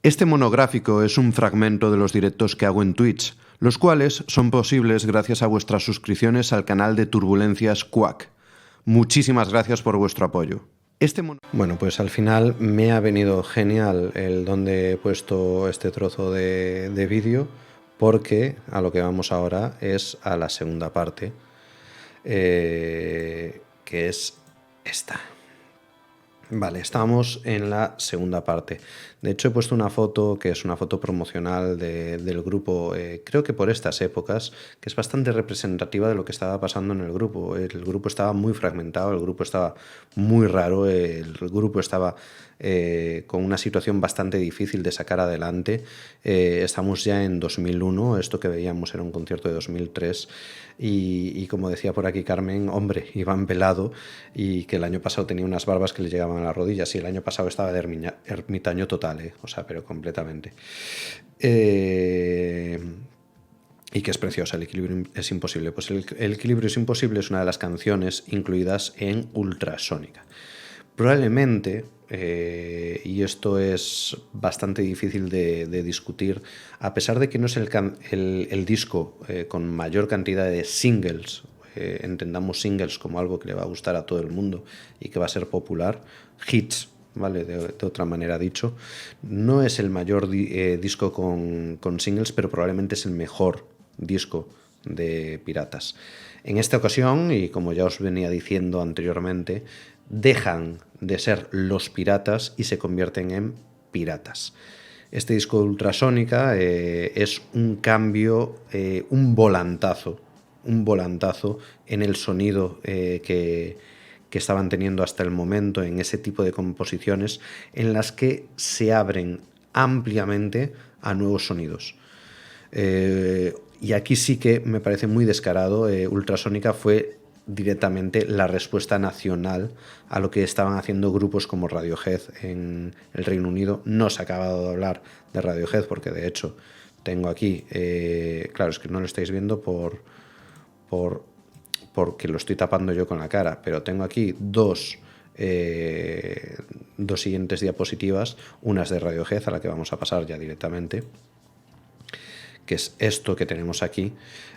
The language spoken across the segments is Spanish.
Este monográfico es un fragmento de los directos que hago en Twitch, los cuales son posibles gracias a vuestras suscripciones al canal de Turbulencias Quack. Muchísimas gracias por vuestro apoyo. Bueno, pues al final me ha venido genial el donde he puesto este trozo de vídeo, porque a lo que vamos ahora es a la segunda parte, que es esta. Vale, estamos en la segunda parte. De hecho, he puesto una foto que es una foto promocional del grupo, creo que por estas épocas, que es bastante representativa de lo que estaba pasando en el grupo. El grupo estaba muy fragmentado, el grupo estaba muy raro, el grupo estaba con una situación bastante difícil de sacar adelante. Estamos ya en 2001, esto que veíamos era un concierto de 2003, y como decía por aquí Carmen, hombre, Iván pelado, y que el año pasado tenía unas barbas que le llegaban a las rodillas, y el año pasado estaba de ermitaño total, o sea, pero completamente. Y que es preciosa, el equilibrio es imposible. Pues el equilibrio es imposible es una de las canciones incluidas en Ultrasónica. Probablemente, y esto es bastante difícil de discutir, a pesar de que no es el disco con mayor cantidad de singles, entendamos singles como algo que le va a gustar a todo el mundo y que va a ser popular, hits, ¿vale? De otra manera dicho, no es el mayor disco con singles, pero probablemente es el mejor disco de Piratas. En esta ocasión, y como ya os venía diciendo anteriormente, dejan de ser los Piratas y se convierten en Piratas. Este disco de Ultrasónica es un cambio, un volantazo en el sonido que estaban teniendo hasta el momento, en ese tipo de composiciones en las que se abren ampliamente a nuevos sonidos. Y aquí sí que me parece muy descarado. Ultrasónica fue directamente la respuesta nacional a lo que estaban haciendo grupos como Radiohead en el Reino Unido. No se ha acabado de hablar de Radiohead porque de hecho tengo aquí, claro, es que no lo estáis viendo porque lo estoy tapando yo con la cara, pero tengo aquí dos siguientes diapositivas, unas de Radiohead, a la que vamos a pasar ya directamente, que es esto que tenemos aquí.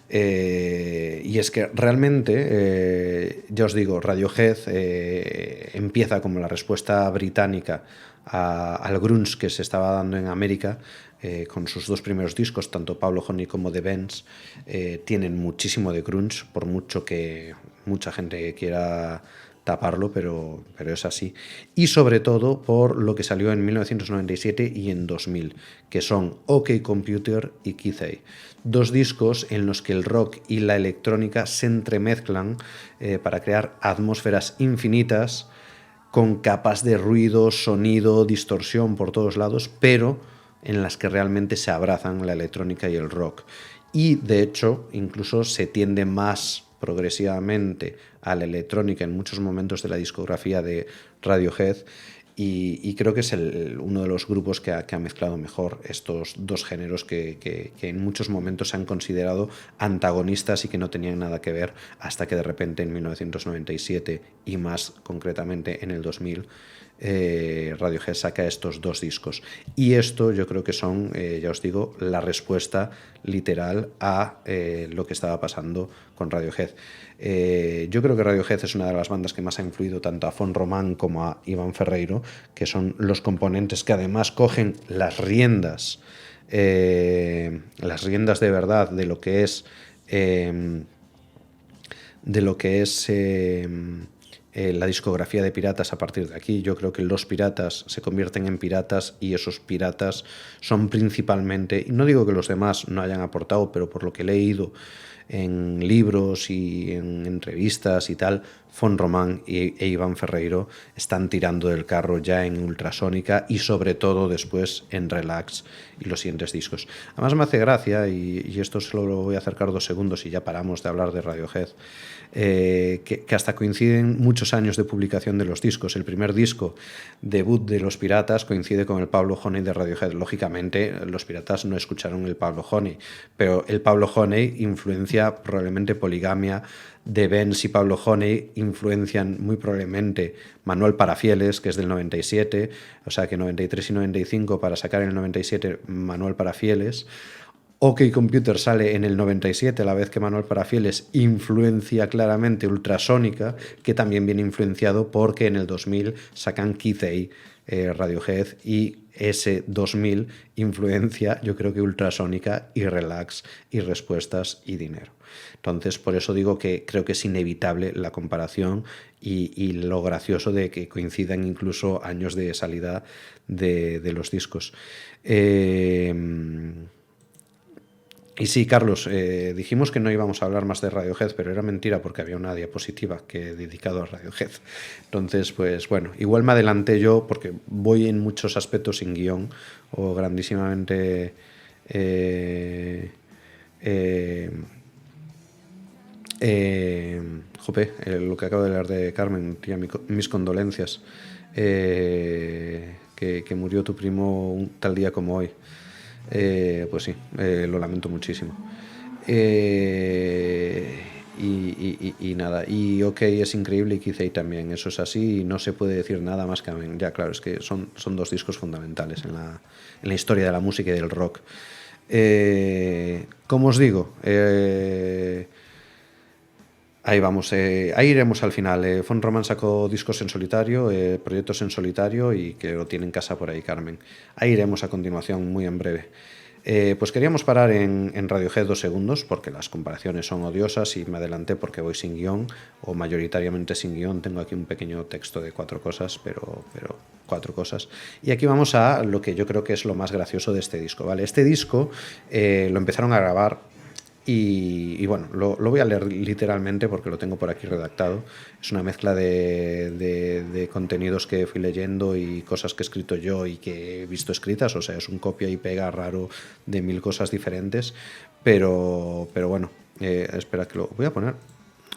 Y es que realmente, ya os digo, Radiohead empieza como la respuesta británica al grunge que se estaba dando en América, con sus dos primeros discos, tanto Pablo Honey como The Bends, tienen muchísimo de grunge, por mucho que mucha gente quiera taparlo, pero es así. Y sobre todo por lo que salió en 1997 y en 2000, que son OK Computer y Keith A. Dos discos en los que el rock y la electrónica se entremezclan para crear atmósferas infinitas con capas de ruido, sonido, distorsión por todos lados, pero en las que realmente se abrazan la electrónica y el rock. Y de hecho, incluso se tiende más progresivamente a la electrónica en muchos momentos de la discografía de Radiohead, y creo que es uno de los grupos que ha mezclado mejor estos dos géneros que en muchos momentos se han considerado antagonistas y que no tenían nada que ver, hasta que de repente en 1997 y más concretamente en el 2000 Radiohead saca estos dos discos. Y esto yo creo que son, ya os digo, la respuesta literal a lo que estaba pasando con Radiohead. Yo creo que Radiohead es una de las bandas que más ha influido tanto a Fon Román como a Iván Ferreiro, que son los componentes que además cogen las riendas de verdad de lo que es la discografía de Piratas a partir de aquí. Yo creo que los Piratas se convierten en Piratas, y esos Piratas son principalmente, y no digo que los demás no hayan aportado, pero por lo que he leído en libros y en entrevistas y tal, Fon Román e Iván Ferreiro están tirando del carro ya en Ultrasónica y sobre todo después en Relax y los siguientes discos. Además me hace gracia, y esto solo lo voy a acercar 2 segundos y ya paramos de hablar de Radiohead, que hasta coinciden muchos años de publicación de los discos. El primer disco debut de Los Piratas coincide con el Pablo Honey de Radiohead. Lógicamente, Los Piratas no escucharon el Pablo Honey, pero el Pablo Honey influencia influencia probablemente Poligamia de Benz y Pablo Honey, influencian muy probablemente Manuel Parafieles, que es del 97, o sea que 93 y 95 para sacar en el 97 Manuel Parafieles. OK Computer sale en el 97, a la vez que Manuel Parafieles influencia claramente Ultrasónica, que también viene influenciado porque en el 2000 sacan Keith A, Radiohead, y ese 2000 influencia, yo creo que Ultrasónica y Relax y Respuestas y Dinero. Entonces, por eso digo que creo que es inevitable la comparación y lo gracioso de que coincidan incluso años de salida de los discos. Y sí, Carlos, dijimos que no íbamos a hablar más de Radiohead, pero era mentira porque había una diapositiva que dedicado a Radiohead. Entonces, pues bueno, igual me adelanté yo porque voy en muchos aspectos sin guión o grandísimamente... lo que acabo de leer de Carmen, tía, mis condolencias, que murió tu primo un tal día como hoy. Pues sí, lo lamento muchísimo. Y nada, y OK es increíble y Keith A también, eso es así y no se puede decir nada más que amén. Ya, claro, es que son dos discos fundamentales en la historia de la música y del rock. Como os digo, ahí vamos, ahí iremos al final. Fon Roman sacó discos en solitario, proyectos en solitario y que lo tiene en casa por ahí, Carmen. Ahí iremos a continuación, muy en breve. Pues queríamos parar en Radiohead 2 segundos porque las comparaciones son odiosas y me adelanté porque voy sin guión o mayoritariamente sin guión. Tengo aquí un pequeño texto de 4 cosas, pero 4 cosas. Y aquí vamos a lo que yo creo que es lo más gracioso de este disco, ¿vale? Este disco lo empezaron a grabar y bueno, lo voy a leer literalmente porque lo tengo por aquí redactado. Es una mezcla de contenidos que fui leyendo y cosas que he escrito yo y que he visto escritas, o sea, es un copia y pega raro de 1000 cosas diferentes, pero bueno, espera que lo voy a poner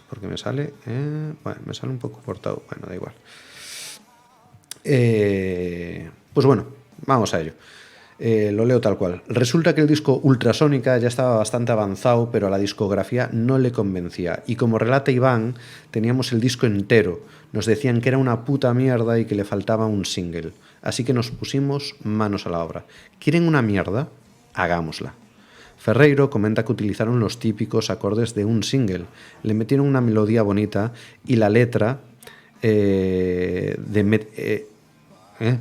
porque me sale, bueno, me sale un poco cortado, bueno, da igual. Pues bueno, vamos a ello. Lo leo tal cual. Resulta que el disco Ultrasónica ya estaba bastante avanzado, pero a la discografía no le convencía. Y como relata Iván, teníamos el disco entero. Nos decían que era una puta mierda y que le faltaba un single. Así que nos pusimos manos a la obra. ¿Quieren una mierda? Hagámosla. Ferreiro comenta que utilizaron los típicos acordes de un single. Le metieron una melodía bonita y la letra...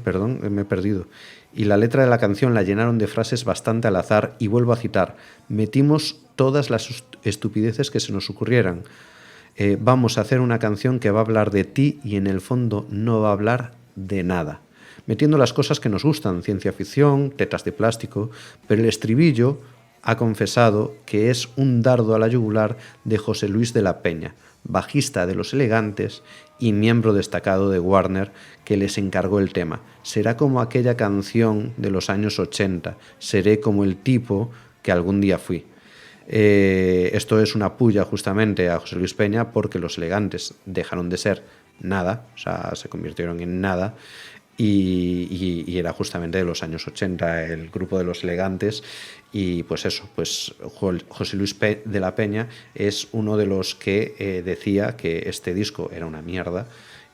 perdón, me he perdido. Y la letra de la canción la llenaron de frases bastante al azar y vuelvo a citar, metimos todas las estupideces que se nos ocurrieran. Vamos a hacer una canción que va a hablar de ti y en el fondo no va a hablar de nada. Metiendo las cosas que nos gustan, ciencia ficción, tetas de plástico, pero el estribillo ha confesado que es un dardo a la yugular de José Luis de la Peña, bajista de Los Elegantes y miembro destacado de Warner, que les encargó el tema. Será como aquella canción de los años 80, seré como el tipo que algún día fui. Esto es una pulla justamente a José Luis Peña porque Los Elegantes dejaron de ser nada, o sea, se convirtieron en nada, y era justamente de los años 80 el grupo de Los Elegantes. Y pues eso, pues José Luis de la Peña es uno de los que decía que este disco era una mierda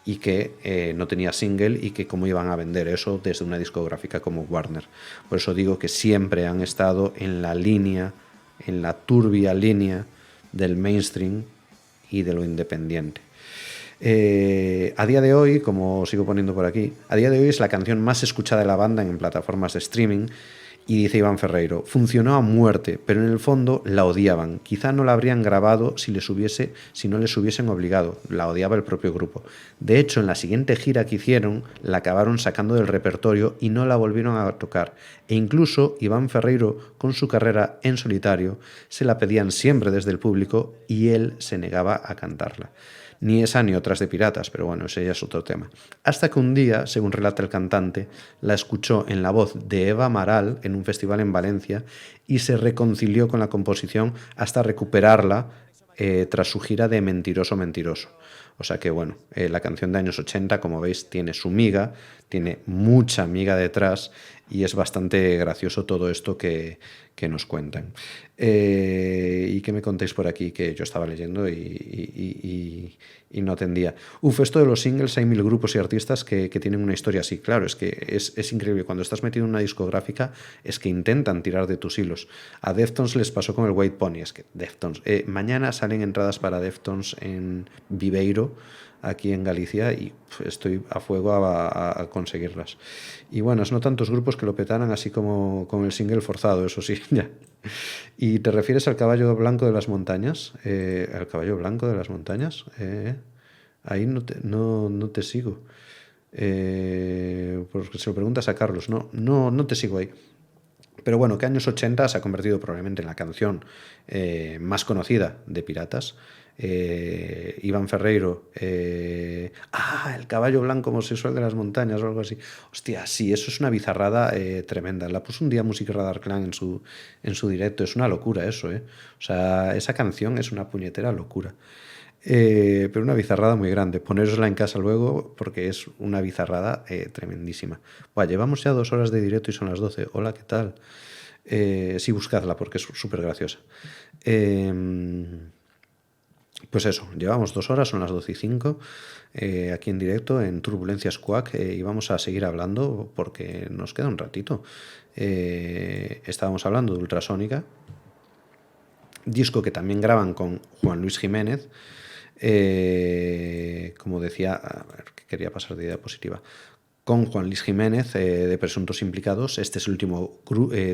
y que no tenía single y que cómo iban a vender eso desde una discográfica como Warner. Por eso digo que siempre han estado en la línea, en la turbia línea del mainstream y de lo independiente. A día de hoy, como sigo poniendo por aquí, a día de hoy es la canción más escuchada de la banda en plataformas de streaming. Y dice Iván Ferreiro, funcionó a muerte, pero en el fondo la odiaban. Quizá no la habrían grabado si no les hubiesen obligado. La odiaba el propio grupo. De hecho, en la siguiente gira que hicieron, la acabaron sacando del repertorio y no la volvieron a tocar. E incluso Iván Ferreiro, con su carrera en solitario, se la pedían siempre desde el público y él se negaba a cantarla. Ni esa ni otras de Piratas, pero bueno, ese ya es otro tema. Hasta que un día, según relata el cantante, la escuchó en la voz de Eva Amaral en un festival en Valencia y se reconcilió con la composición hasta recuperarla tras su gira de Mentiroso, Mentiroso. O sea que bueno, la canción de años 80, como veis, tiene su miga, tiene mucha miga detrás y es bastante gracioso todo esto que nos cuentan. ¿Y qué me contéis por aquí? Que yo estaba leyendo y no atendía. Esto de los singles, hay mil grupos y artistas que tienen una historia así. Claro, es que es increíble. Cuando estás metido en una discográfica, es que intentan tirar de tus hilos. A Deftones les pasó con el White Pony. Es que Deftones... mañana salen entradas para Deftones en Viveiro, aquí en Galicia, y estoy a fuego a conseguirlas. Y bueno, es no tantos grupos que lo petaran así como con el single forzado, eso sí, ya. ¿Y te refieres al caballo blanco de las montañas? ¿Al caballo blanco de las montañas? Ahí no te sigo. Porque se lo preguntas a Carlos. No te sigo ahí. Pero bueno, que años 80 se ha convertido probablemente en la canción más conocida de Piratas. Iván Ferreiro, el caballo blanco homosexual de las montañas o algo así. Hostia, sí, eso es una bizarrada tremenda. La puso un día Music Radar Clan en su directo. Es una locura eso, ¿eh? O sea, esa canción es una puñetera locura. Pero una bizarrada muy grande. Ponerosla en casa luego porque es una bizarrada tremendísima. Buah, llevamos ya 2 horas de directo y son las 12. Hola, ¿qué tal? Sí, buscadla porque es súper graciosa. Pues eso, llevamos 2 horas, son las 12:05, aquí en directo en Turbulencias Quack, y vamos a seguir hablando porque nos queda un ratito. Estábamos hablando de Ultrasónica, disco que también graban con Juan Luis Jiménez. Como decía, a ver, que quería pasar de diapositiva, con Juan Luis Jiménez, de Presuntos Implicados. Este es el último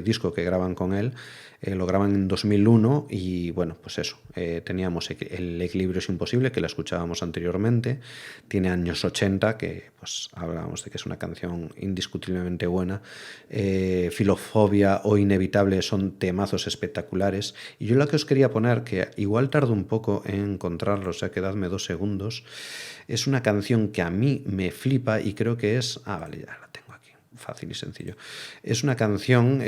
disco que graban con él. Lo graban en 2001 y bueno, pues eso. Teníamos El equilibrio es imposible, que la escuchábamos anteriormente. Tiene años 80, que pues hablábamos de que es una canción indiscutiblemente buena. Filofobia o Inevitable son temazos espectaculares. Y yo la que os quería poner, que igual tardo un poco en encontrarlo, o sea que dadme 2 segundos, es una canción que a mí me flipa y creo que es... vale, ya la tengo aquí. Fácil y sencillo. Es una canción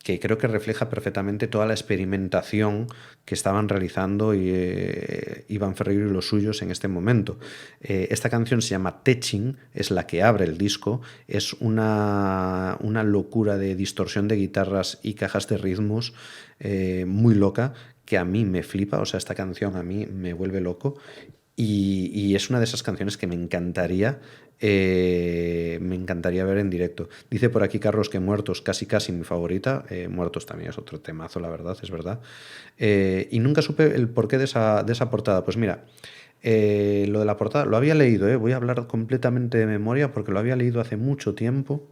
que creo que refleja perfectamente toda la experimentación que estaban realizando Iván Ferreiro y los suyos en este momento. Esta canción se llama Teching, es la que abre el disco, es una locura de distorsión de guitarras y cajas de ritmos muy loca, que a mí me flipa. O sea, esta canción a mí me vuelve loco. Y es una de esas canciones que me encantaría ver en directo. Dice por aquí Carlos que Muertos, casi mi favorita. Muertos también es otro temazo, la verdad, es verdad. Y nunca supe el porqué de esa portada. Pues mira, lo de la portada lo había leído, voy a hablar completamente de memoria porque lo había leído hace mucho tiempo.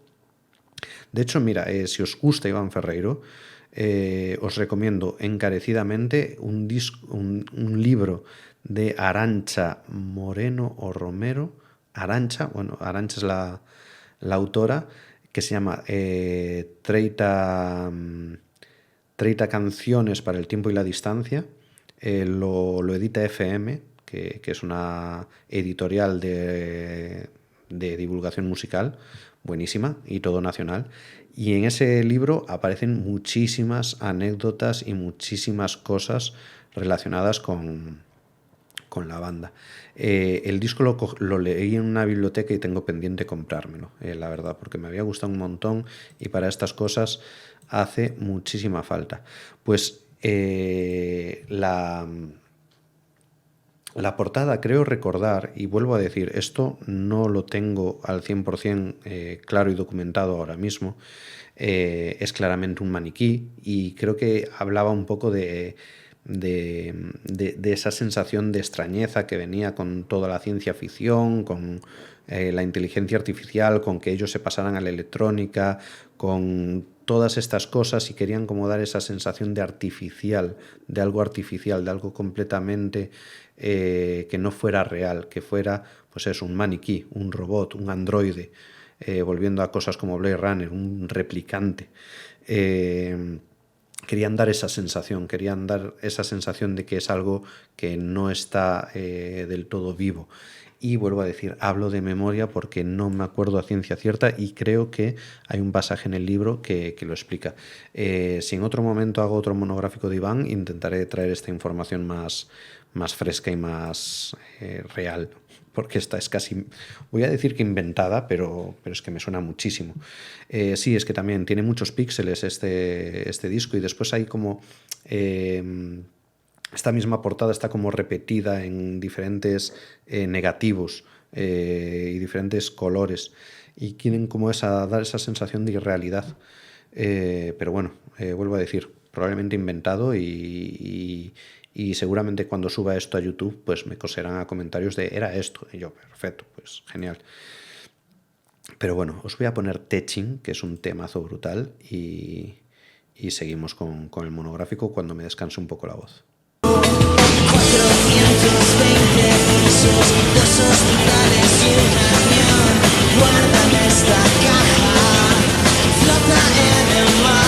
De hecho, mira, si os gusta Iván Ferreiro, os recomiendo encarecidamente un libro de Arantxa Moreno o Romero. Arantxa es la autora, que se llama 30 canciones para el tiempo y la distancia. Lo edita FM, que es una editorial de divulgación musical buenísima y todo nacional. Y en ese libro aparecen muchísimas anécdotas y muchísimas cosas relacionadas con la banda. El disco lo leí en una biblioteca y tengo pendiente comprármelo, la verdad, porque me había gustado un montón y para estas cosas hace muchísima falta. Pues la portada, creo recordar, y vuelvo a decir, esto no lo tengo al 100% claro y documentado ahora mismo, es claramente un maniquí y creo que hablaba un poco de esa sensación de extrañeza que venía con toda la ciencia ficción, con la inteligencia artificial, con que ellos se pasaran a la electrónica, con todas estas cosas, y querían como dar esa sensación de artificial, de algo completamente que no fuera real, que fuera pues eso, un maniquí, un robot, un androide, volviendo a cosas como Blade Runner, un replicante. Querían dar esa sensación de que es algo que no está del todo vivo. y vuelvo a decir, hablo de memoria porque no me acuerdo a ciencia cierta y creo que hay un pasaje en el libro que lo explica. Si en otro momento hago otro monográfico de Iván, intentaré traer esta información más fresca y más real, porque esta es casi, voy a decir que inventada, pero es que me suena muchísimo. Sí, es que también tiene muchos píxeles este disco y después hay como... esta misma portada está como repetida en diferentes negativos y diferentes colores y quieren como dar esa sensación de irrealidad. Pero bueno, vuelvo a decir, probablemente inventado y seguramente cuando suba esto a YouTube pues me coserán a comentarios de era esto. Y yo, perfecto, pues genial. Pero bueno, os voy a poner Teching, que es un temazo brutal y seguimos con el monográfico cuando me descanse un poco la voz. 420 pisos, 2 hospitales y un avión. Guardan esta caja, flota en el mar.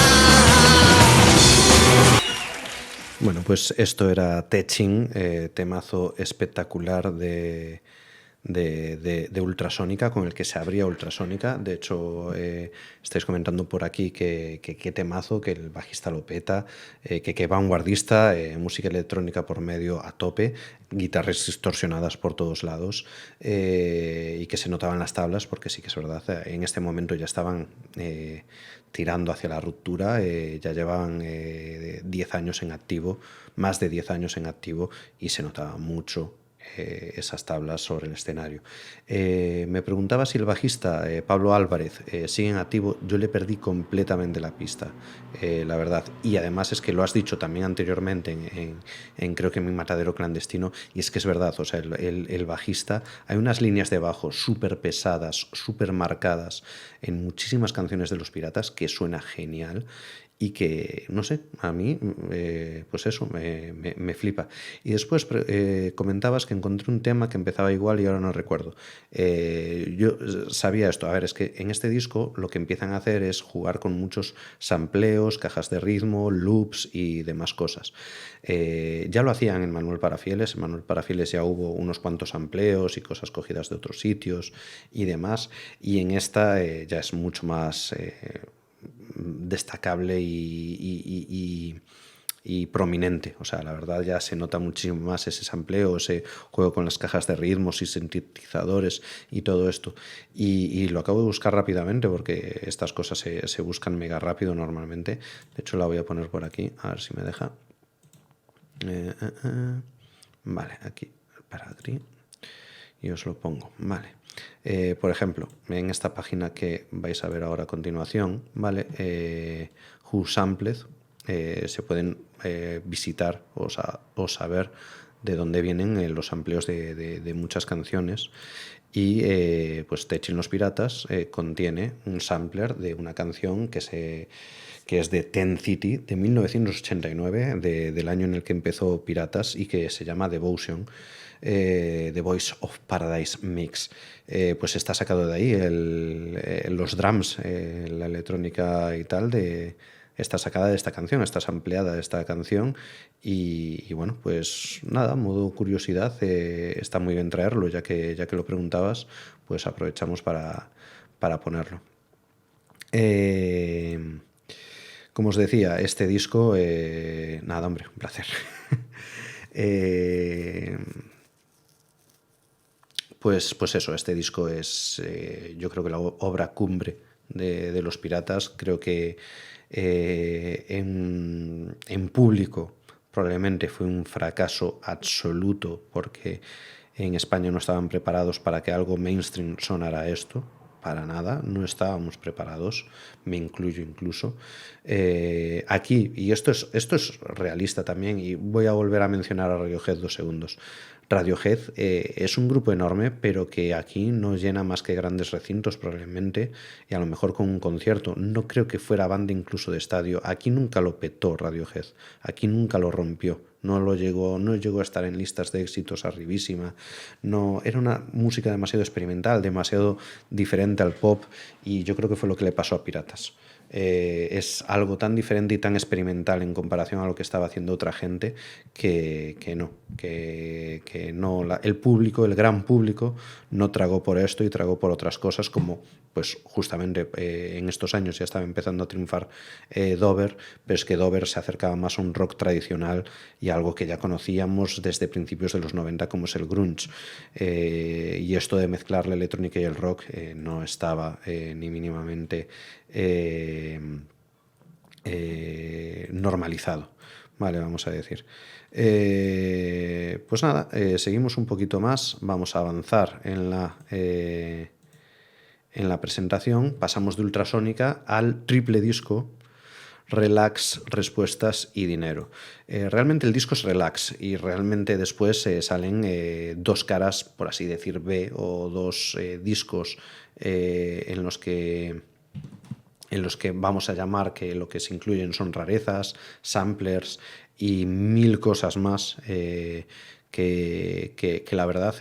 Bueno, pues esto era Teching, temazo espectacular de Ultrasónica, con el que se abría Ultrasónica. De hecho, estáis comentando por aquí que temazo, que el bajista lo peta, que vanguardista, música electrónica por medio a tope, guitarras distorsionadas por todos lados y que se notaban las tablas, porque sí que es verdad, en este momento ya estaban tirando hacia la ruptura, ya llevaban 10 años en activo, más de 10 años en activo y se notaba mucho esas tablas sobre el escenario. Me preguntaba si el bajista Pablo Álvarez sigue en activo. Yo le perdí completamente la pista, la verdad, y además es que lo has dicho también anteriormente en creo que Mi Matadero Clandestino, y es que es verdad, o sea, el bajista, hay unas líneas de bajo súper pesadas, súper marcadas en muchísimas canciones de Los Piratas que suena genial y que, no sé, a mí, pues eso, me flipa. Y después comentabas que encontré un tema que empezaba igual y ahora no recuerdo. Yo sabía esto, a ver, es que en este disco lo que empiezan a hacer es jugar con muchos sampleos, cajas de ritmo, loops y demás cosas. Ya lo hacían en Manuel Parafieles. En Manuel Parafieles ya hubo unos cuantos sampleos y cosas cogidas de otros sitios y demás, y en esta ya es mucho más destacable y prominente. O sea, la verdad ya se nota muchísimo más ese sampleo, ese juego con las cajas de ritmos y sintetizadores y todo esto. Y lo acabo de buscar rápidamente porque estas cosas se buscan mega rápido normalmente. De hecho, la voy a poner por aquí, a ver si me deja. Vale, aquí, para aquí. Y os lo pongo, vale. Por ejemplo, en esta página que vais a ver ahora a continuación, ¿vale? Who Sampled, se pueden visitar o saber de dónde vienen los sampleos de muchas canciones. Y pues Teching Los Piratas contiene un sampler de una canción que es de Ten City, de 1989, del año en el que empezó Piratas, y que se llama Devotion. The Voice of Paradise Mix. Pues está sacado de ahí los drums, la electrónica y tal, está sacada de esta canción, está sampleada de esta canción y bueno, pues nada, modo curiosidad, está muy bien traerlo, ya que lo preguntabas, pues aprovechamos para ponerlo. Como os decía, este disco, nada, hombre, un placer. Pues eso, este disco es yo creo que la obra cumbre de Los Piratas. Creo que en público probablemente fue un fracaso absoluto porque en España no estaban preparados para que algo mainstream sonara esto. Para nada, no estábamos preparados, me incluyo incluso. Aquí, y esto es realista también, y voy a volver a mencionar a Radiohead 2 segundos. Radiohead es un grupo enorme, pero que aquí no llena más que grandes recintos probablemente, y a lo mejor con un concierto. No creo que fuera banda incluso de estadio. Aquí nunca lo petó Radiohead, aquí nunca lo rompió. No llegó a estar en listas de éxitos arribísima. No, era una música demasiado experimental, demasiado diferente al pop, y yo creo que fue lo que le pasó a Piratas. es algo tan diferente y tan experimental en comparación a lo que estaba haciendo otra gente que no el público, el gran público, no tragó por esto y tragó por otras cosas como pues justamente en estos años ya estaba empezando a triunfar Dover, pero es que Dover se acercaba más a un rock tradicional y algo que ya conocíamos desde principios de los 90 como es el grunge, y esto de mezclar la electrónica y el rock no estaba ni mínimamente normalizado, vale, vamos a decir. Pues nada, seguimos un poquito más, vamos a avanzar en la presentación, pasamos de Ultrasónica al triple disco Relax, Respuestas y Dinero. Realmente el disco es Relax y realmente después salen dos caras, por así decir, B, o dos discos en los que vamos a llamar que lo que se incluyen son rarezas, samplers y 1000 cosas más que la verdad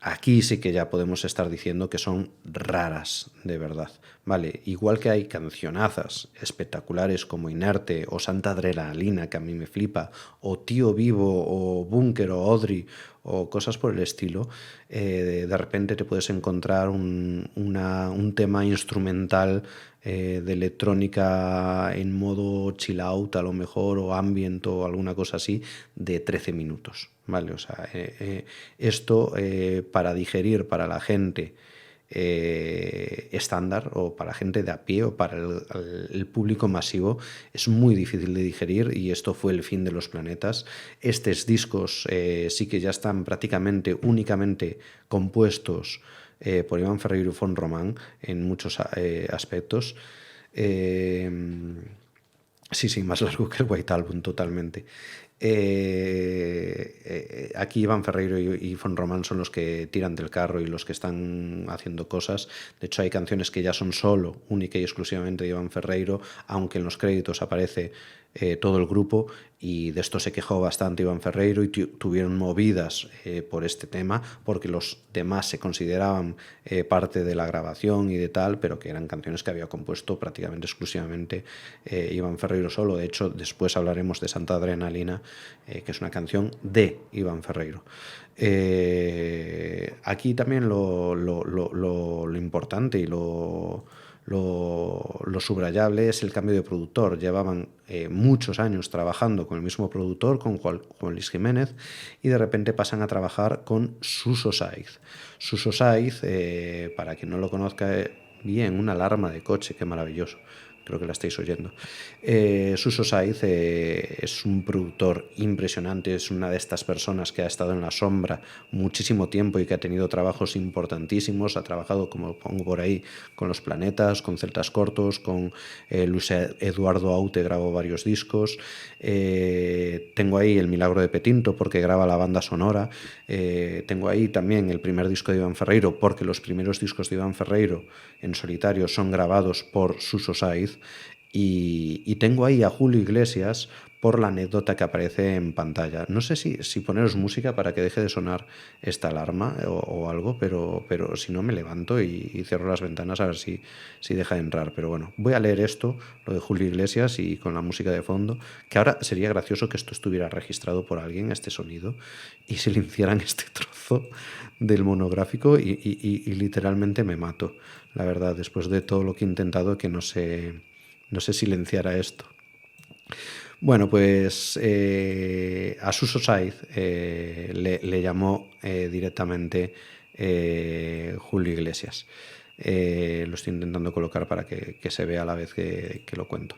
aquí sí que ya podemos estar diciendo que son raras de verdad, ¿vale? Igual que hay cancionazas espectaculares como Inerte o Santa Adrenalina, que a mí me flipa, o Tío Vivo o Búnker o Audrey o cosas por el estilo, de repente te puedes encontrar un tema instrumental de electrónica en modo chill out a lo mejor, o ambient o alguna cosa así, de 13 minutos, ¿vale? O sea, esto para digerir para la gente estándar o para gente de a pie o para el público masivo es muy difícil de digerir, y esto fue el fin de los planetas. Estos discos sí que ya están prácticamente únicamente compuestos por Iván Ferreiro y Fon Román en muchos aspectos. Sí, más largo que el White Album totalmente. Aquí Iván Ferreiro y Fon Román son los que tiran del carro y los que están haciendo cosas. De hecho, hay canciones que ya son solo, única y exclusivamente de Iván Ferreiro, aunque en los créditos aparece todo el grupo, y de esto se quejó bastante Iván Ferreiro y tuvieron movidas por este tema, porque los demás se consideraban parte de la grabación y de tal, pero que eran canciones que había compuesto prácticamente exclusivamente Iván Ferreiro solo. De hecho, después hablaremos de Santa Adrenalina, que es una canción de Iván Ferreiro. Aquí también lo importante y lo subrayable es el cambio de productor. Llevaban muchos años trabajando con el mismo productor, con Juan Luis Jiménez, y de repente pasan a trabajar con Suso Saiz. Suso Saiz, para quien no lo conozca bien, una alarma de coche, qué maravilloso. Creo que la estáis oyendo. Suso Saiz es un productor impresionante, es una de estas personas que ha estado en la sombra muchísimo tiempo y que ha tenido trabajos importantísimos. Ha trabajado, como pongo por ahí, con Los Planetas, con Celtas Cortos, con Luis Eduardo Aute, grabó varios discos. Tengo ahí El Milagro de Petinto, porque graba la banda sonora. Tengo ahí también el primer disco de Iván Ferreiro, porque los primeros discos de Iván Ferreiro en solitario son grabados por Suso Saiz. Y tengo ahí a Julio Iglesias por la anécdota que aparece en pantalla. No sé si poneros música para que deje de sonar esta alarma o algo, pero si no me levanto y cierro las ventanas a ver si deja de entrar. Pero bueno, voy a leer esto, lo de Julio Iglesias, y con la música de fondo, que ahora sería gracioso que esto estuviera registrado por alguien, este sonido, y silenciaran este trozo del monográfico y literalmente me mato, la verdad, después de todo lo que he intentado, que no sé silenciar a esto. Bueno, pues a Suso Saiz le llamó directamente Julio Iglesias. Lo estoy intentando colocar para que se vea a la vez que lo cuento.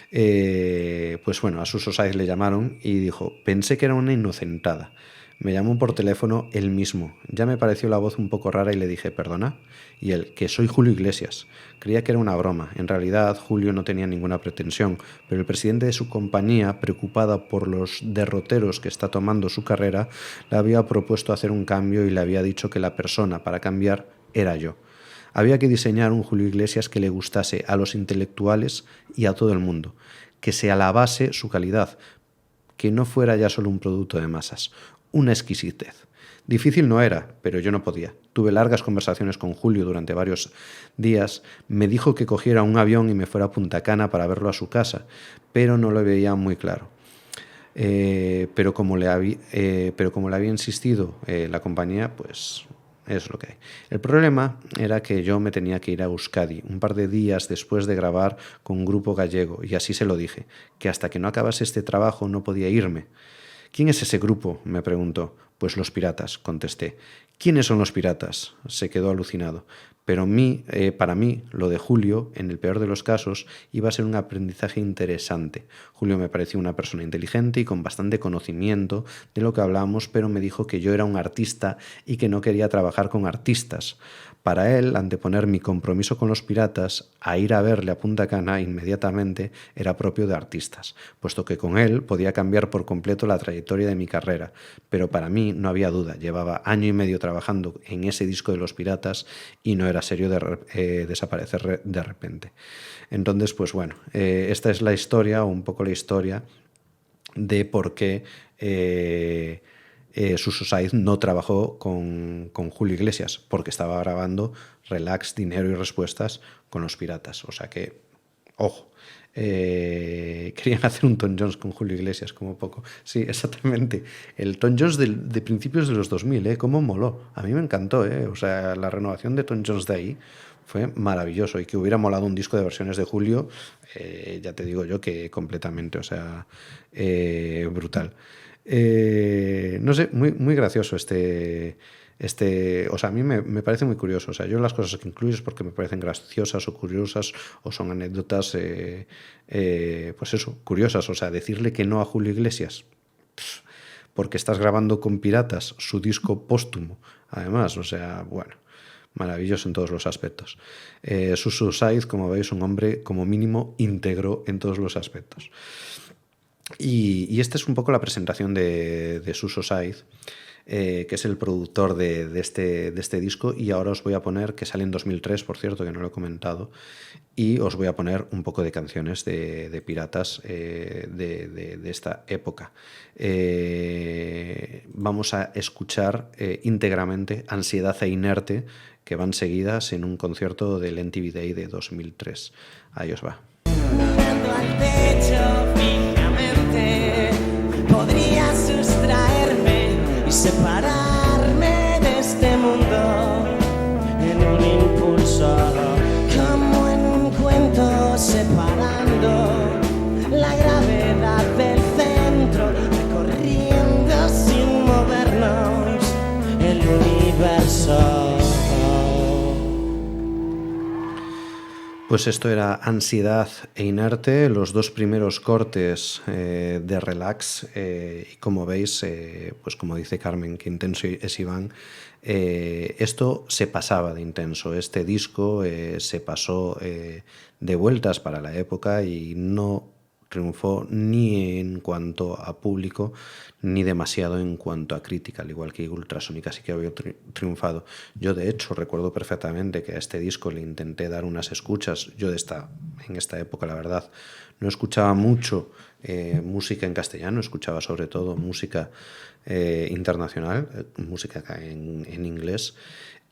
Pues bueno, a Suso Saiz le llamaron y dijo: pensé que era una inocentada. Me llamó por teléfono él mismo. Ya me pareció la voz un poco rara y le dije: ¿perdona? Y él: que soy Julio Iglesias. Creía que era una broma. En realidad, Julio no tenía ninguna pretensión, pero el presidente de su compañía, preocupada por los derroteros que está tomando su carrera, le había propuesto hacer un cambio y le había dicho que la persona para cambiar era yo. Había que diseñar un Julio Iglesias que le gustase a los intelectuales y a todo el mundo, que se alabase su calidad, que no fuera ya solo un producto de masas, una exquisitez. Difícil no era, pero yo no podía. Tuve largas conversaciones con Julio durante varios días. Me dijo que cogiera un avión y me fuera a Punta Cana para verlo a su casa, pero no lo veía muy claro. Pero como le había insistido la compañía, pues es lo que hay. El problema era que yo me tenía que ir a Euskadi un par de días después de grabar con un grupo gallego, y así se lo dije, que hasta que no acabase este trabajo no podía irme. ¿Quién es ese grupo?, me preguntó. Pues Los Piratas, contesté. ¿Quiénes son Los Piratas?, se quedó alucinado. Pero para mí, lo de Julio, en el peor de los casos, iba a ser un aprendizaje interesante. Julio me pareció una persona inteligente y con bastante conocimiento de lo que hablábamos, pero me dijo que yo era un artista y que no quería trabajar con artistas. Para él, anteponer mi compromiso con Los Piratas a ir a verle a Punta Cana inmediatamente era propio de artistas, puesto que con él podía cambiar por completo la trayectoria de mi carrera. Pero para mí no había duda, llevaba año y medio trabajando en ese disco de Los Piratas y no era serio desaparecer de repente. Entonces, pues bueno, esta es la historia, o un poco la historia, de por qué Suso Saiz no trabajó con Julio Iglesias, porque estaba grabando Relax, Dinero y Respuestas con Los Piratas. O sea que, ojo, querían hacer un Tom Jones con Julio Iglesias, como poco. Sí, exactamente. El Tom Jones de principios de los 2000, cómo moló. A mí me encantó, o sea, la renovación de Tom Jones de ahí fue maravilloso, y que hubiera molado un disco de versiones de Julio, ya te digo yo que completamente, o sea, brutal. No sé, muy gracioso o sea, a mí me parece muy curioso. O sea, yo las cosas que incluyes porque me parecen graciosas o curiosas, o son anécdotas, pues eso, curiosas. O sea, decirle que no a Julio Iglesias porque estás grabando con Piratas su disco póstumo, además, o sea, bueno, maravilloso en todos los aspectos. Suso Saiz, como veis, un hombre como mínimo íntegro en todos los aspectos. Y esta es un poco la presentación de Suso Saiz, que es el productor de este disco, y ahora os voy a poner, que sale en 2003, por cierto, que no lo he comentado, y os voy a poner un poco de canciones de Piratas de esta época. Vamos a escuchar íntegramente Ansiedad e Inerte, que van seguidas en un concierto del MTV Day de 2003. Ahí os va. Mirando al techo fijamente, podría sustraerme y separarme de este mundo en un impulso, como en un cuento, separando la gravedad del centro, recorriendo sin movernos el universo. Pues esto era Ansiedad e Inerte, los dos primeros cortes de Relax, y como veis, pues como dice Carmen, que intenso es Iván, esto se pasaba de intenso. Este disco se pasó de vueltas para la época y no triunfó ni en cuanto a público ni demasiado en cuanto a crítica, al igual que Ultrasónica sí que había triunfado. Yo, de hecho, recuerdo perfectamente que a este disco le intenté dar unas escuchas. Yo en esta época, la verdad, no escuchaba mucho música en castellano, escuchaba sobre todo música internacional, música en inglés,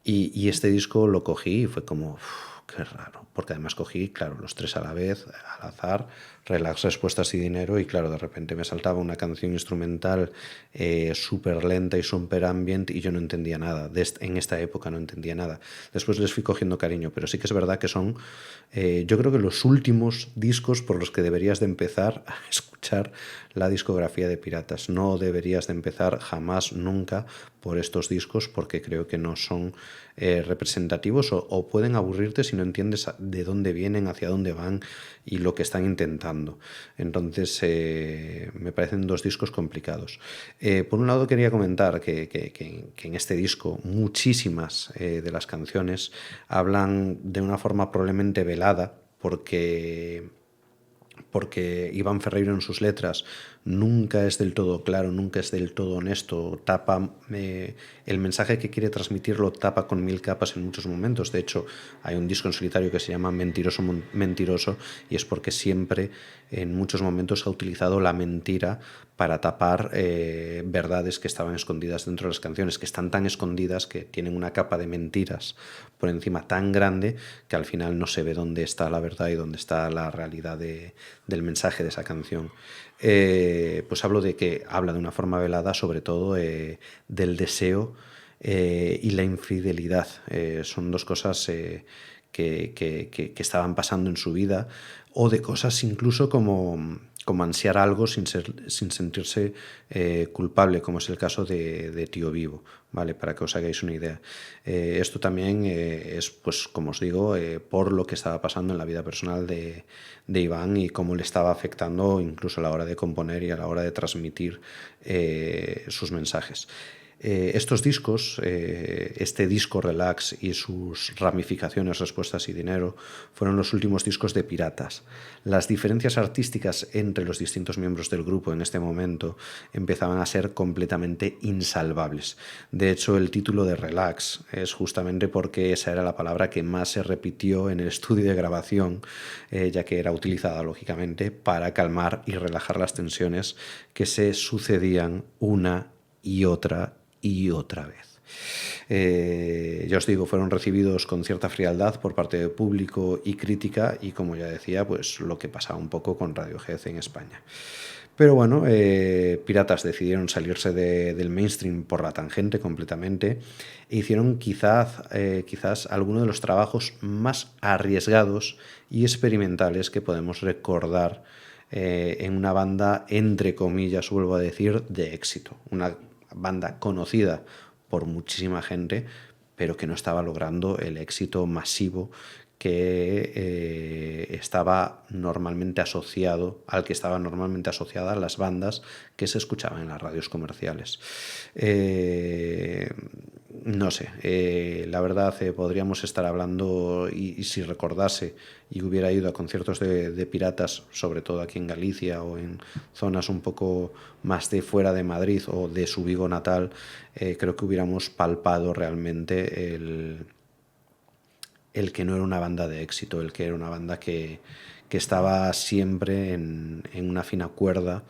y este disco lo cogí y fue como... qué raro, porque además cogí, claro, los tres a la vez, al azar, Relax, Respuestas y Dinero, y claro, de repente me saltaba una canción instrumental súper lenta y súper ambient, y yo no entendía nada. En esta época no entendía nada. Después les fui cogiendo cariño, pero sí que es verdad que son, yo creo que los últimos discos por los que deberías de empezar a escuchar la discografía de Piratas. No deberías de empezar jamás, nunca, por estos discos, porque creo que no son representativos, o pueden aburrirte si no entiendes de dónde vienen, hacia dónde van y lo que están intentando. Entonces me parecen dos discos complicados. Por un lado, quería comentar que en este disco muchísimas de las canciones hablan de una forma probablemente velada, porque Iván Ferreiro en sus letras nunca es del todo claro, nunca es del todo honesto, tapa el mensaje que quiere transmitir, lo tapa con mil capas en muchos momentos. De hecho, hay un disco en solitario que se llama Mentiroso, Mentiroso, y es porque siempre en muchos momentos ha utilizado la mentira para tapar verdades que estaban escondidas dentro de las canciones, que están tan escondidas, que tienen una capa de mentiras por encima tan grande que al final no se ve dónde está la verdad y dónde está la realidad del mensaje de esa canción. Pues hablo de que habla de una forma velada sobre todo del deseo y la infidelidad. Son dos cosas que estaban pasando en su vida, o de cosas incluso como ansiar algo sin sentirse culpable, como es el caso de Tío Vivo, ¿vale? Para que os hagáis una idea. Esto también es, pues como os digo, por lo que estaba pasando en la vida personal de Iván y cómo le estaba afectando incluso a la hora de componer y a la hora de transmitir sus mensajes. Estos discos, este disco Relax y sus ramificaciones Respuestas y Dinero, fueron los últimos discos de Piratas. Las diferencias artísticas entre los distintos miembros del grupo en este momento empezaban a ser completamente insalvables. De hecho, el título de Relax es justamente porque esa era la palabra que más se repitió en el estudio de grabación, ya que era utilizada lógicamente para calmar y relajar las tensiones que se sucedían una y otra vez. Ya os digo, fueron recibidos con cierta frialdad por parte del público y crítica, y como ya decía, pues lo que pasaba un poco con Radiohead en España. Pero bueno, Piratas decidieron salirse del mainstream por la tangente completamente e hicieron quizás algunos de los trabajos más arriesgados y experimentales que podemos recordar en una banda, entre comillas, vuelvo a decir, de éxito. Una banda conocida por muchísima gente, pero que no estaba logrando el éxito masivo que estaba normalmente asociado, al que estaban normalmente asociadas las bandas que se escuchaban en las radios comerciales. No sé, la verdad podríamos estar hablando, y si recordase y hubiera ido a conciertos de Piratas, sobre todo aquí en Galicia o en zonas un poco más de fuera de Madrid o de su Vigo natal, creo que hubiéramos palpado realmente el que no era una banda de éxito, el que era una banda que estaba siempre en una fina cuerda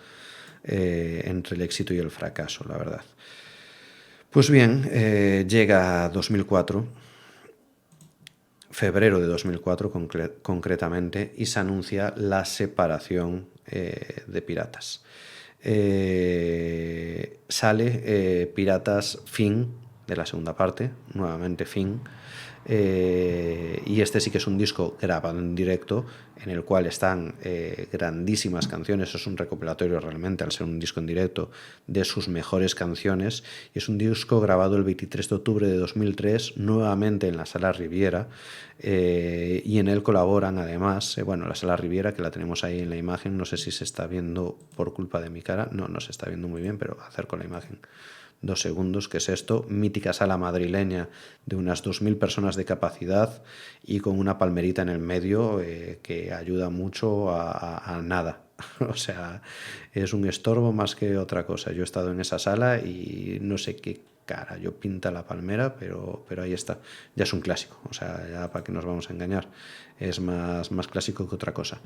entre el éxito y el fracaso, la verdad. Pues bien, llega 2004, febrero de 2004 concretamente, y se anuncia la separación de Piratas. Sale Piratas Fin, de la segunda parte, nuevamente Fin, y este sí que es un disco grabado en directo, en el cual están grandísimas canciones. Es un recopilatorio realmente, al ser un disco en directo, de sus mejores canciones, y es un disco grabado el 23 de octubre de 2003, nuevamente en la Sala Riviera, y en él colaboran además, bueno, la Sala Riviera, que la tenemos ahí en la imagen, no sé si se está viendo por culpa de mi cara, no se está viendo muy bien, pero acerco la imagen 2 segundos, que es esto, mítica sala madrileña de unas 2.000 personas de capacidad y con una palmerita en el medio que ayuda mucho a nada. O sea, es un estorbo más que otra cosa. Yo he estado en esa sala y no sé qué carajo pinta la palmera, pero ahí está. Ya es un clásico, o sea, ya para qué nos vamos a engañar. Es más clásico que otra cosa.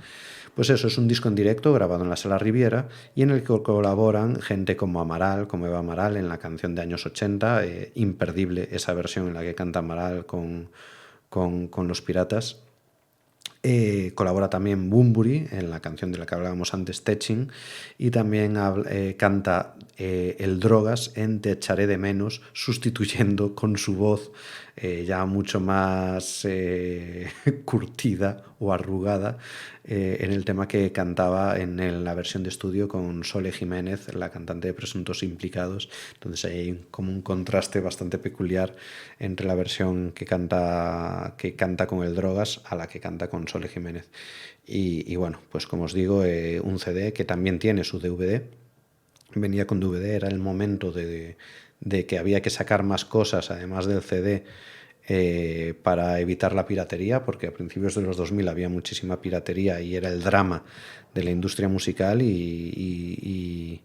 Pues eso, es un disco en directo grabado en la Sala Riviera y en el que colaboran gente como Amaral, como Eva Amaral en la canción de años 80, imperdible esa versión en la que canta Amaral con los Piratas. Colabora también Bunbury en la canción de la que hablábamos antes, Teching, y también canta el Drogas en Te echaré de menos, sustituyendo con su voz ya mucho más curtida o arrugada en el tema que cantaba en la versión de estudio con Sole Jiménez, la cantante de Presuntos Implicados. Entonces hay como un contraste bastante peculiar entre la versión que canta con el Drogas a la que canta con Sole Jiménez. Y bueno, pues como os digo, un CD que también tiene su DVD. Venía con DVD, era el momento de que había que sacar más cosas además del CD para evitar la piratería, porque a principios de los 2000 había muchísima piratería y era el drama de la industria musical, y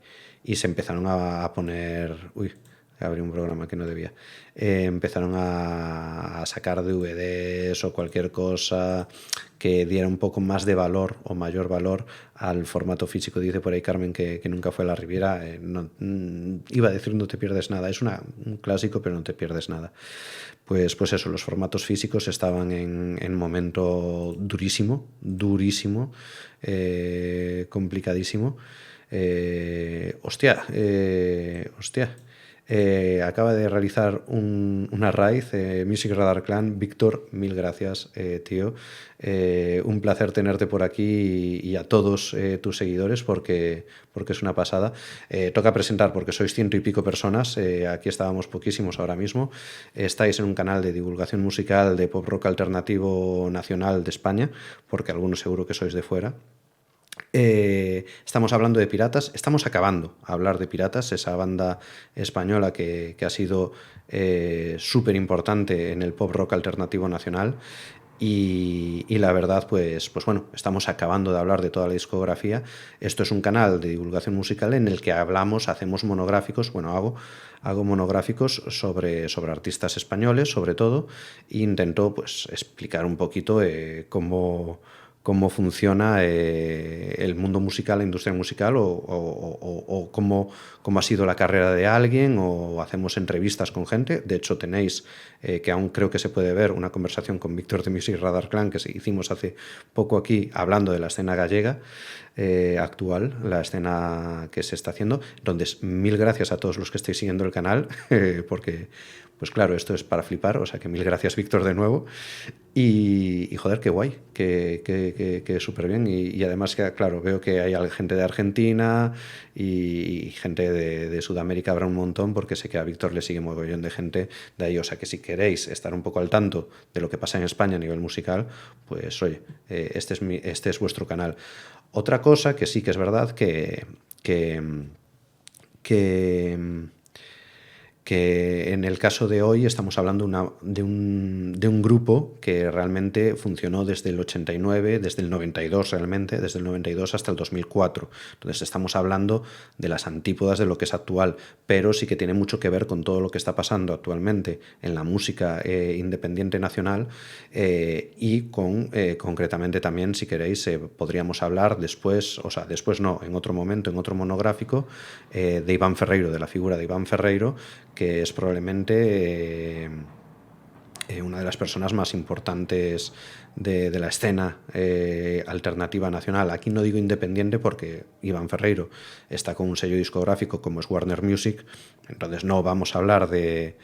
se empezaron a poner... Uy, abrí un programa que no debía. Empezaron a sacar DVDs o cualquier cosa que diera un poco más de valor o mayor valor al formato físico. Dice por ahí Carmen que nunca fue a la Riviera. Iba a decir no te pierdes nada. Es un clásico, pero no te pierdes nada. Pues eso, los formatos físicos estaban en momento durísimo, complicadísimo. Acaba de realizar una raid, Music Radar Clan. Víctor, mil gracias, tío. Un placer tenerte por aquí y a todos tus seguidores porque es una pasada. Toca presentar porque sois 100 y pico personas. Aquí estábamos poquísimos ahora mismo. Estáis en un canal de divulgación musical de pop rock alternativo nacional de España, porque algunos seguro que sois de fuera. Estamos hablando de Piratas, estamos acabando a hablar de Piratas, esa banda española que ha sido súper importante en el pop rock alternativo nacional. Y la verdad, pues bueno, estamos acabando de hablar de toda la discografía. Esto es un canal de divulgación musical en el que hacemos monográficos, bueno, hago monográficos sobre artistas españoles, sobre todo, e intento pues explicar un poquito cómo funciona el mundo musical, la industria musical, o cómo ha sido la carrera de alguien, o hacemos entrevistas con gente. De hecho, tenéis, que aún creo que se puede ver, una conversación con Víctor de Music Radar Clan que hicimos hace poco aquí, hablando de la escena gallega actual, la escena que se está haciendo. Entonces, mil gracias a todos los que estáis siguiendo el canal, porque, pues claro, esto es para flipar, o sea que mil gracias, Víctor, de nuevo. Y joder, qué guay, que súper bien. Y además, que claro, veo que hay gente de Argentina y gente de Sudamérica, habrá un montón, porque sé que a Víctor le sigue un mogollón de gente de ahí. O sea que si queréis estar un poco al tanto de lo que pasa en España a nivel musical, pues oye, este es vuestro canal. Otra cosa que sí que es verdad que en el caso de hoy estamos hablando de un grupo que realmente funcionó desde el 89, desde el 92 realmente, desde el 92 hasta el 2004. Entonces estamos hablando de las antípodas de lo que es actual, pero sí que tiene mucho que ver con todo lo que está pasando actualmente en la música independiente nacional, y concretamente también, si queréis, podríamos hablar después no, en otro momento, en otro monográfico, de Iván Ferreiro, de la figura de Iván Ferreiro, que es probablemente una de las personas más importantes de la escena alternativa nacional. Aquí no digo independiente porque Iván Ferreiro está con un sello discográfico como es Warner Music, entonces no vamos a hablar de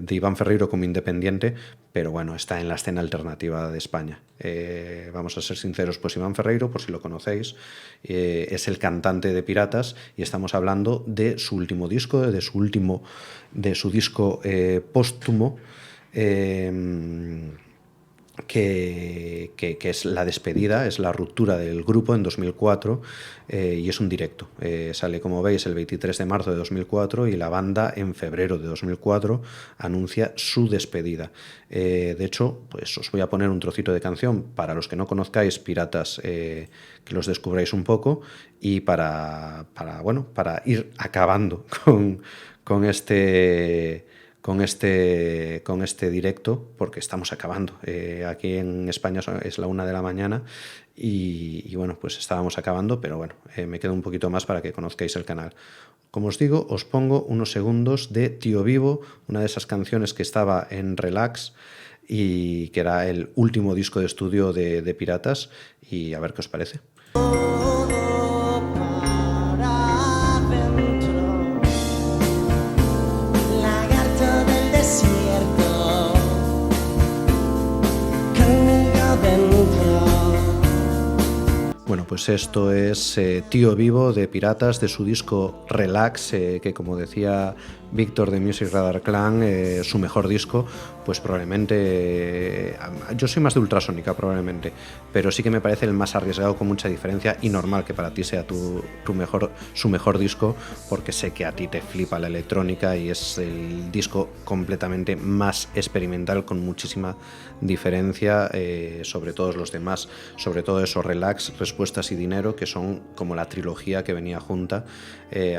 Iván Ferreiro como independiente, pero bueno, está en la escena alternativa de España. Vamos a ser sinceros, pues Iván Ferreiro, por si lo conocéis, es el cantante de Piratas, y estamos hablando de su último disco, de su disco póstumo, que es la despedida, es la ruptura del grupo en 2004, y es un directo. Sale, como veis, el 23 de marzo de 2004, y la banda en febrero de 2004 anuncia su despedida. De hecho, pues os voy a poner un trocito de canción para los que no conozcáis Piratas, que los descubráis un poco, y para ir acabando con este directo, porque estamos acabando. Aquí en España es la 1 de la mañana y bueno, pues estábamos acabando, pero bueno, me quedo un poquito más para que conozcáis el canal. Como os digo, os pongo unos segundos de Tío Vivo, una de esas canciones que estaba en Relax y que era el último disco de estudio de Piratas, y a ver qué os parece. Bueno, pues esto es Tío Vivo de Piratas, de su disco Relax, que como decía Víctor de Music Radar Clan, su mejor disco, pues probablemente, yo soy más de Ultrasónica probablemente, pero sí que me parece el más arriesgado con mucha diferencia, y normal que para ti sea su mejor disco, porque sé que a ti te flipa la electrónica y es el disco completamente más experimental, con muchísima diferencia sobre todos los demás, sobre todo eso, Relax, Respuesta Risas y Dinero, que son como la trilogía que venía junta,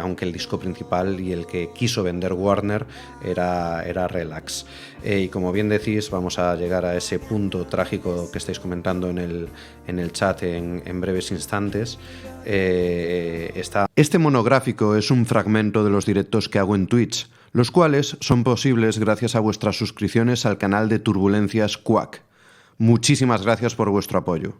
aunque el disco principal y el que quiso vender Warner era Relax. Y como bien decís, vamos a llegar a ese punto trágico que estáis comentando en el chat en breves instantes. Este monográfico es un fragmento de los directos que hago en Twitch, los cuales son posibles gracias a vuestras suscripciones al canal de Turbulencias Quack. Muchísimas gracias por vuestro apoyo.